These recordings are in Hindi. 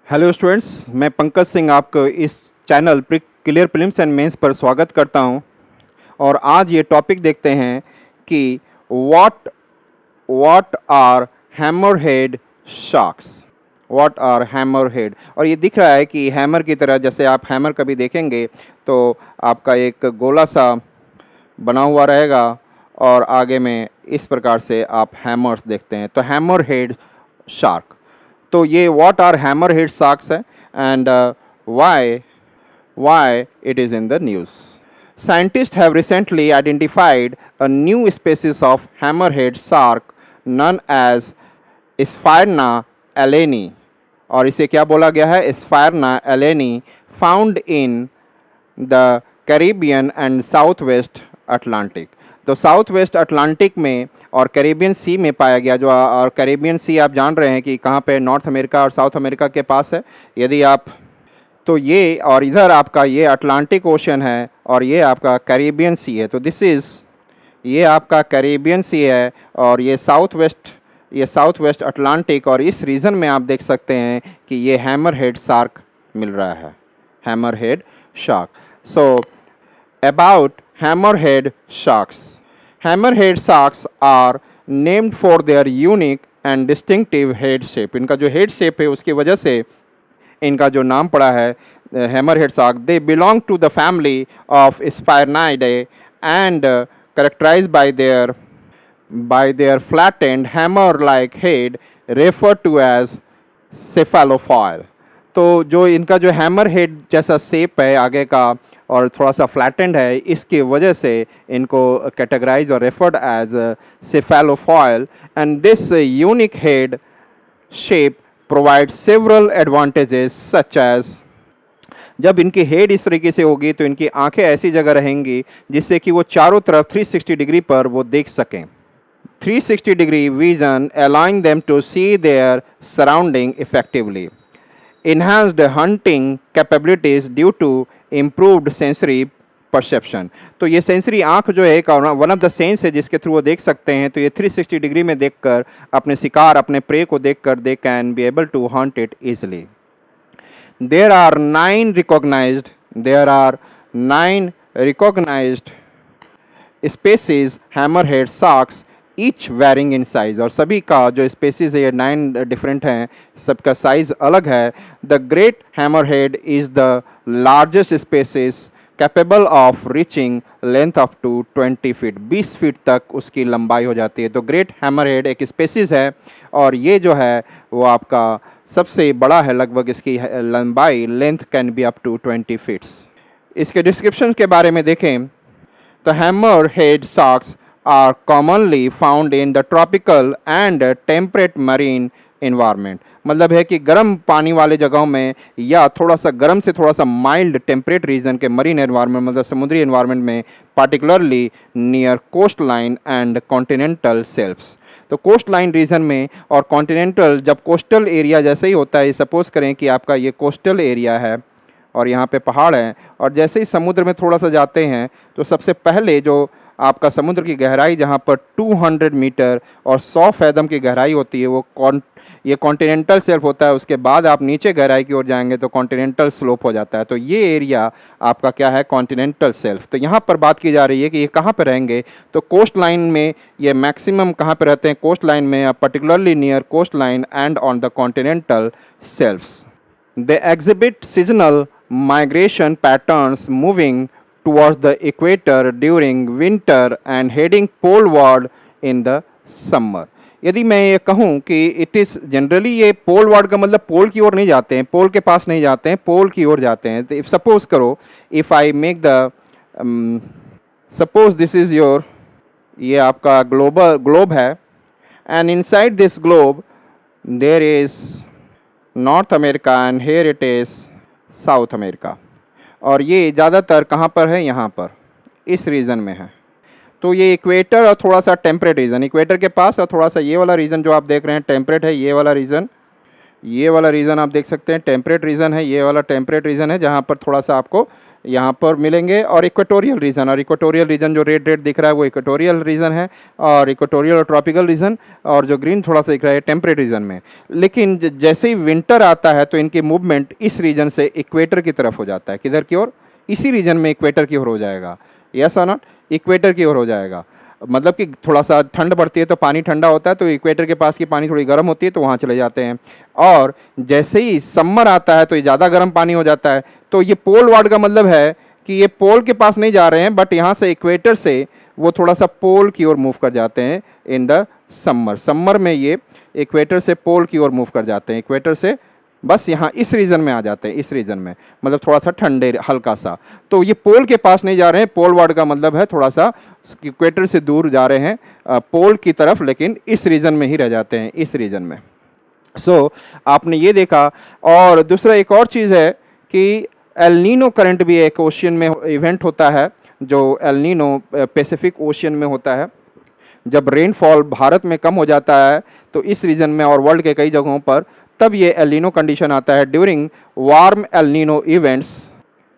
हेलो स्टूडेंट्स, मैं पंकज सिंह आपको इस channel clear prelims and mains पर स्वागत करता हूं। और आज ये टॉपिक देखते हैं कि what what are hammerhead sharks. What are hammerhead. और ये दिख रहा है कि हैमर की तरह, जैसे आप हैमर कभी देखेंगे तो आपका एक गोला सा बना हुआ रहेगा और आगे में इस प्रकार से आप हैमर्स देखते हैं, तो हैमरहेड शार्क। तो ये व्हाट आर हैमरहेड शार्क्स है and why it is in the news. Scientists have recently identified a new species of hammerhead shark known as Sphaerna aleni, और इसे क्या बोला गया है, Sphaerna aleni, found in the Caribbean and south west Atlantic. तो साउथ वेस्ट अटलांटिक में और कैरिबियन सी में पाया गया, जो और कैरिबियन सी आप जान रहे हैं कि कहाँ पे, नॉर्थ अमेरिका और साउथ अमेरिका के पास है। यदि आप तो ये, और इधर आपका ये अटलांटिक ओशन है और ये आपका कैरिबियन सी है। तो ये आपका कैरिबियन सी है और ये साउथ वेस्ट अटलांटिक, और इस रीजन में आप देख सकते हैं कि ये हैमरहेड शार्क मिल रहा है, hammerhead shark. So about hammerhead sharks. Hammerhead sharks are named for their unique and distinctive head shape. इनका जो हेड शेप है उसकी वजह से इनका जो नाम पड़ा है hammerhead shark. They belong to the family of Sphyrnidae and characterized by their flattened hammer-like head referred to as cephalofoil। तो जो इनका जो हैमर हेड जैसा शेप है आगे का और थोड़ा सा फ्लैटेंड है, इसकी वजह से इनको कैटेगराइज और referred as cephalofoil। And this unique head shape provide several advantages such as, जब इनकी हेड इस तरीके से होगी तो इनकी आंखें ऐसी जगह रहेंगी जिससे कि वो चारों तरफ 360 डिग्री पर वो देख सकें। 360 degree vision allowing them to see their surrounding effectively. Enhanced hunting capabilities due to improved sensory perception। तो ये सेंसरी आंख जो है, वन ऑफ द सेंस है जिसके थ्रू वो देख सकते हैं। तो ये 360 डिग्री में देखकर अपने शिकार, अपने प्रे को देखकर they can be able to hunt it easily. There are nine recognized species hammerhead sharks, each varying in size। और सभी का जो स्पेसीज है ये 9 डिफरेंट हैं, सबका साइज अलग है। The great hammerhead is the largest species capable of reaching length up to 20 feet. 20 feet तक उसकी लंबाई हो जाती है। तो ग्रेट हैमरहेड एक स्पेसीज है और ये जो है वो आपका सबसे बड़ा है, लगभग इसकी लंबाई length can be up to 20 feets. इसके डिस्क्रिप्शन के बारे में देखें तो hammerhead sharks are commonly found in the tropical and temperate marine environment. मतलब है कि गर्म पानी वाले जगहों में या थोड़ा सा गर्म से थोड़ा सा माइल्ड टेम्परेट रीजन के मरीन एनवायरनमेंट, मतलब समुद्री एनवायरनमेंट में, particularly near coast line and continental shelfs. तो कोस्ट लाइन रीजन में और कॉन्टिनेंटल, जब कोस्टल एरिया जैसे ही होता है, सपोज करें कि आपका ये कोस्टल एरिया है और यहाँ पे पहाड़ है, और जैसे ही समुद्र में थोड़ा सा जाते हैं तो सबसे पहले जो आपका समुद्र की गहराई जहाँ पर 200 मीटर और 100 फैदम की गहराई होती है, वो ये कॉन्टिनेंटल शेल्फ होता है। उसके बाद आप नीचे गहराई की ओर जाएंगे तो कॉन्टिनेंटल स्लोप हो जाता है। तो ये एरिया आपका क्या है, कॉन्टिनेंटल शेल्फ। तो यहाँ पर बात की जा रही है कि ये कहाँ पर रहेंगे, तो कोस्ट लाइन में ये मैक्सिमम कहाँ पर रहते हैं, कोस्ट लाइन में, particularly near coast line and on the continental shelfs. They exhibit seasonal migration patterns, moving towards the equator during winter and heading poleward in the summer। यदि मैं ये कहूँ कि इट इज़ जनरली, ये पोलवार्ड का मतलब पोल की ओर नहीं जाते हैं, पोल के पास नहीं जाते हैं, पोल की ओर जाते हैं। तो इफ सपोज करो, if I make the suppose this is your, ये आपका ग्लोब है, and inside this globe there is North America and here it is South America. और ये ज़्यादातर कहाँ पर है, यहाँ पर इस रीजन में है। तो ये इक्वेटर और थोड़ा सा टेम्परेट रीजन, इक्वेटर के पास, और थोड़ा सा ये वाला रीजन जो आप देख रहे हैं टेम्परेट है। ये वाला रीजन आप देख सकते हैं टेम्परेट रीजन है। ये वाला टेम्परेट रीजन है जहाँ पर थोड़ा सा आपको यहाँ पर मिलेंगे, और इक्वेटोरियल रीजन, और इक्वेटोरियल रीजन जो रेड रेड दिख रहा है वो इक्वेटोरियल रीजन है, और इक्वेटोरियल और ट्रॉपिकल रीजन, और जो ग्रीन थोड़ा सा दिख रहा है टेम्परेट रीजन में। लेकिन जैसे ही विंटर आता है तो इनकी मूवमेंट इस रीजन से इक्वेटर की तरफ हो जाता है। किधर की ओर? इसी रीजन में इक्वेटर की ओर हो जाएगा। यस और नॉट? इक्वेटर की ओर हो जाएगा। मतलब कि थोड़ा सा ठंड बढ़ती है तो पानी ठंडा होता है, तो इक्वेटर के पास की पानी थोड़ी गर्म होती है तो वहाँ चले जाते हैं। और जैसे ही समर आता है तो ये ज़्यादा गर्म पानी हो जाता है। तो ये पोल वार्ड का मतलब है कि ये पोल के पास नहीं जा रहे हैं, बट यहाँ से इक्वेटर से वो थोड़ा सा पोल की ओर मूव कर जाते हैं इन द समर। समर में ये इक्वेटर से पोल की ओर मूव कर जाते हैं, इक्वेटर से बस यहाँ इस रीजन में आ जाते हैं, इस रीजन में, मतलब थोड़ा सा ठंडे हल्का सा। तो ये पोल के पास नहीं जा रहे हैं, पोल वार्ड का मतलब है थोड़ा सा इक्वेटर से दूर जा रहे हैं पोल की तरफ, लेकिन इस रीजन में ही रह जाते हैं, इस रीजन में। सो आपने ये देखा। और दूसरा एक और चीज़ है कि एल नीनो करंट भी एक ओशियन में इवेंट होता है, जो एल नीनो पैसिफिक ओशियन में होता है। जब रेनफॉल भारत में कम हो जाता है तो इस रीजन में और वर्ल्ड के कई जगहों पर, तब ये एल नीनो कंडीशन आता है। During warm El Nino events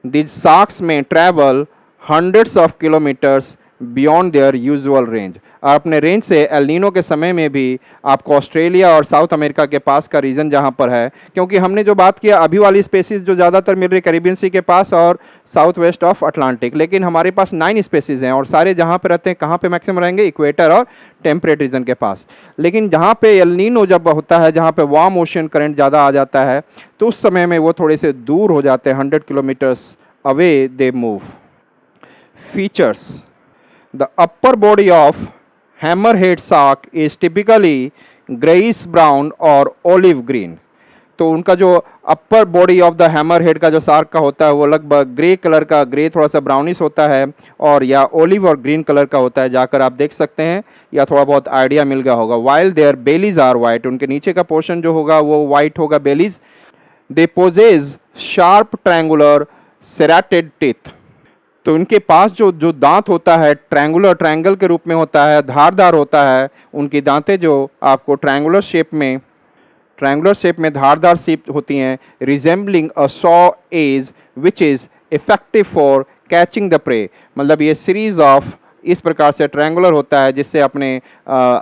these sharks may travel hundreds of kilometers beyond their usual range. अपने रेंज से एल नीनो के समय में भी आपको ऑस्ट्रेलिया और साउथ अमेरिका के पास का रीजन जहाँ पर है, क्योंकि हमने जो बात किया अभी वाली स्पेसीज जो ज़्यादातर मिल रही कैरिबियन सी के पास और साउथ वेस्ट ऑफ अटलांटिक, लेकिन हमारे पास 9 स्पेसीज हैं और सारे जहाँ पे रहते हैं, कहाँ पे मैक्सिमम रहेंगे? इक्वेटर और टेम्परेट रीजन के पास। लेकिन जहाँ पे एल नीनो जब होता है, जहाँ पे वार्म ओशन करंट ज़्यादा आ जाता है, तो उस समय में वो थोड़े से दूर हो जाते हैं, 100 kilometres away they move. Features: the upper body of hammerhead shark is typically grayish brown और olive green। तो उनका जो upper body of the hammerhead का जो शार्क का होता है वो लगभग ग्रे कलर का, ग्रे थोड़ा सा ब्राउनिश होता है, और या ओलिव और ग्रीन कलर का होता है। जाकर आप देख सकते हैं या थोड़ा बहुत आइडिया मिल गया होगा। वाइल देयर बेलीज आर वाइट, उनके नीचे का पोर्शन जो होगा वो वाइट होगा, बेलीज। दे पोजेज शार्प ट्रायंगुलर सेराटेड टीथ, तो इनके पास जो जो दांत होता है ट्रायंगुलर, ट्रायंगल के रूप में होता है, धारदार होता है। उनकी दांतें जो आपको ट्रायंगुलर शेप में धारदार शेप होती हैं, resembling a saw edge which is effective for catching the prey. मतलब ये सीरीज ऑफ इस प्रकार से ट्रायंगुलर होता है जिससे अपने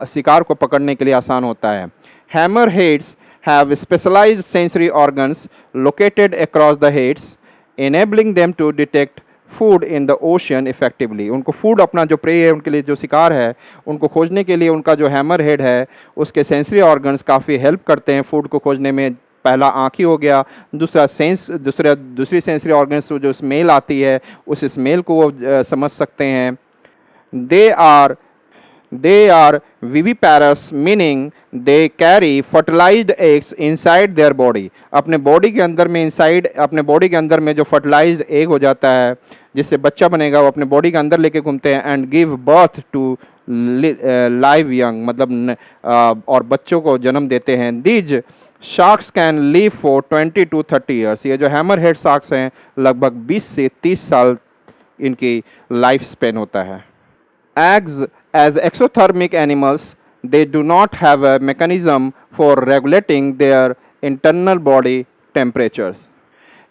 शिकार को पकड़ने के लिए आसान होता है। Hammer heads have specialised sensory organs located across the heads enabling them to detect food in the ocean effectively. उनको फूड, अपना जो प्रे है, उनके लिए जो शिकार है, उनको खोजने के लिए उनका जो हैमर हेड है उसके सेंसरी ऑर्गन्स काफ़ी हेल्प करते हैं फूड को खोजने में। पहला आँख ही हो गया, दूसरा दूसरी सेंसरी ऑर्गन्स जो स्मेल आती है उस स्मेल को वो समझ सकते हैं। They are viviparous, meaning they carry fertilized eggs inside their body। अपने बॉडी के अंदर में अपने बॉडी के अंदर में जो फर्टिलाइज्ड एग हो जाता है जिससे बच्चा बनेगा वो अपने बॉडी के अंदर लेके घूमते हैं। And give birth to live young, मतलब और बच्चों को जन्म देते हैं। These sharks can live for 20 to 30 years. ये जो हैमर हेड शार्क्स हैं लगभग 20 से 30 साल इनकी लाइफ स्पेन होता है। As exothermic animals, they do not have a mechanism for regulating their internal body temperatures।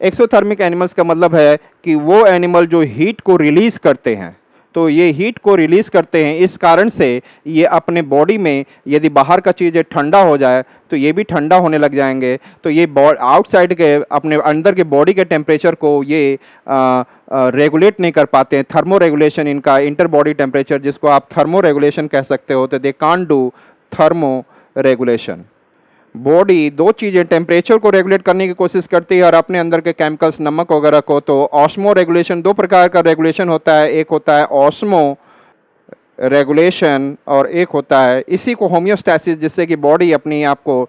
Exothermic animals का मतलब है कि वो एनिमल जो हीट को रिलीज करते हैं, तो ये हीट को रिलीज करते हैं, इस कारण से ये अपने बॉडी में यदि बाहर का चीज़ ठंडा हो जाए तो ये भी ठंडा होने लग जाएंगे। तो ये आउटसाइड के अपने अंदर के बॉडी के टेम्परेचर को ये रेगुलेट नहीं कर पाते हैं। थर्मो रेगुलेशन इनका, इंटर बॉडी टेम्परेचर जिसको आप थर्मो रेगुलेशन कह सकते हो, तो they can't do thermo regulation. Body दो चीज़ें टेम्परेचर को रेगुलेट करने की कोशिश करती है और अपने अंदर के केमिकल्स, नमक वगैरह को। तो ऑस्मो रेगुलेशन, दो प्रकार का रेगुलेशन होता है, एक होता है ऑस्मो रेगुलेशन और एक होता है इसी को होम्योस्टैसिस, जिससे कि बॉडी अपनी आप को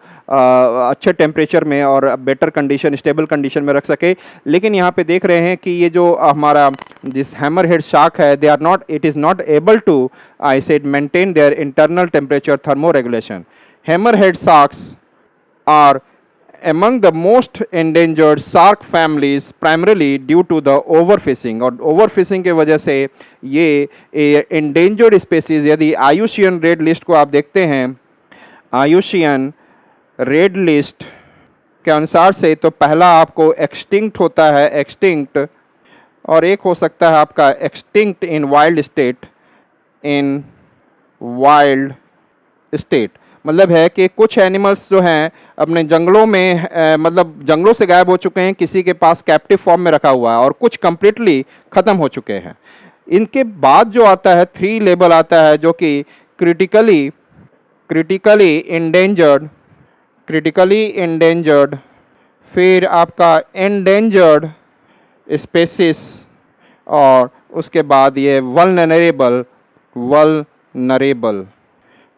अच्छे टेम्परेचर में और बेटर कंडीशन, स्टेबल कंडीशन में रख सके। लेकिन यहाँ पे देख रहे हैं कि ये जो हमारा जिस हैमर हेड शार्क है, it is not able to I said maintain their internal temperature thermoregulation. Hammer head sharks are among the most endangered shark families primarily due to the overfishing। और overfishing के वजह से ये endangered species, यदि IUCN रेड लिस्ट को आप देखते हैं, IUCN रेड लिस्ट के अनुसार से, तो पहला आपको एक्सटिंक्ट होता है, एक्सटिंक्ट, और एक हो सकता है आपका एक्सटिंक्ट इन वाइल्ड स्टेट, इन वाइल्ड स्टेट मतलब है कि कुछ एनिमल्स जो हैं अपने जंगलों में मतलब जंगलों से गायब हो चुके हैं, किसी के पास कैप्टिव फॉर्म में रखा हुआ है, और कुछ कंप्लीटली ख़त्म हो चुके हैं। इनके बाद जो आता है 3 लेवल आता है जो कि क्रिटिकली इंडेंजर्ड, फिर आपका एंडेंजर्ड स्पेसिस, और उसके बाद ये वल्नरेबल।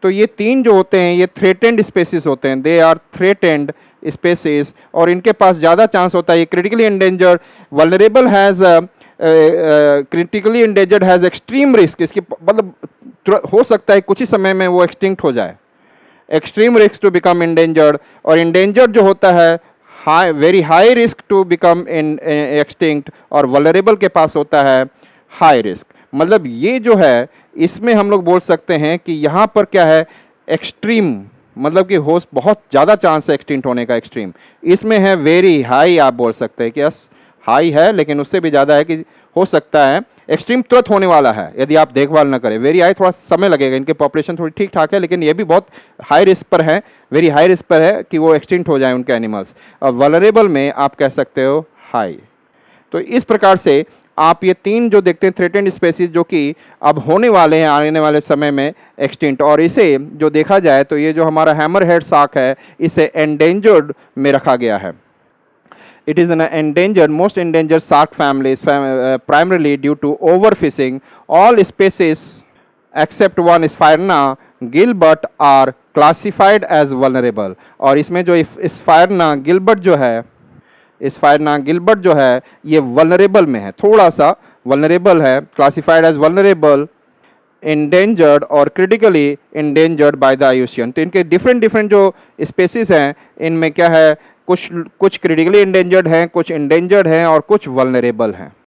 तो ये 3 जो होते हैं ये थ्रेटेंड स्पेसिस होते हैं, दे आर थ्रेटेंड स्पेसिस, और इनके पास ज़्यादा चांस होता है। ये critically endangered, vulnerable has critically endangered has extreme risk, इसकी मतलब हो सकता है कुछ ही समय में वो एक्सटिंक्ट हो जाए, extreme risk to become endangered. और इंडेंजर्ड जो होता है very high risk to become extinct, और वल्नरेबल के पास होता है हाई रिस्क। मतलब ये जो है इसमें हम लोग बोल सकते हैं कि यहाँ पर क्या है, एक्सट्रीम मतलब कि हो बहुत ज़्यादा चांस है एक्सटिंक्ट होने का, एक्सट्रीम। इसमें है वेरी हाई, आप बोल सकते हैं कि यस हाई है, लेकिन उससे भी ज़्यादा है कि हो सकता है एक्सट्रीम तुरंत होने वाला है यदि आप देखभाल न करें। वेरी हाई थोड़ा समय लगेगा, इनके पॉपुलेशन थोड़ी ठीक ठाक है, लेकिन ये भी बहुत हाई रिस्क पर है, वेरी हाई रिस्क पर है कि वो एक्सटिंक्ट हो जाए उनके एनिमल्स। और वल्नरेबल में आप कह सकते हो हाई। तो इस प्रकार से आप ये 3 जो देखते हैं थ्रेटेंड स्पेसीज जो कि अब होने वाले हैं आने वाले समय में एक्सटिंक्ट, और इसे जो देखा जाए तो ये जो हमारा हैमरहेड शार्क है इसे एंडेंजर्ड में रखा गया है। It is an endangered, most endangered shark families, primarily due to overfishing. All species except one Sphaerna gilbert are classified as vulnerable. और इसमें जो Sphaerna gilbert जो है, Sphaerna gilbert जो है ये vulnerable में है, थोड़ा सा vulnerable है, classified as vulnerable, endangered और critically endangered by the IUCN। तो इनके डिफरेंट जो स्पेसीज हैं इनमें क्या है, कुछ क्रिटिकली इंडेंजर्ड हैं, कुछ इंडेंजर्ड हैं और कुछ वल्नरेबल हैं।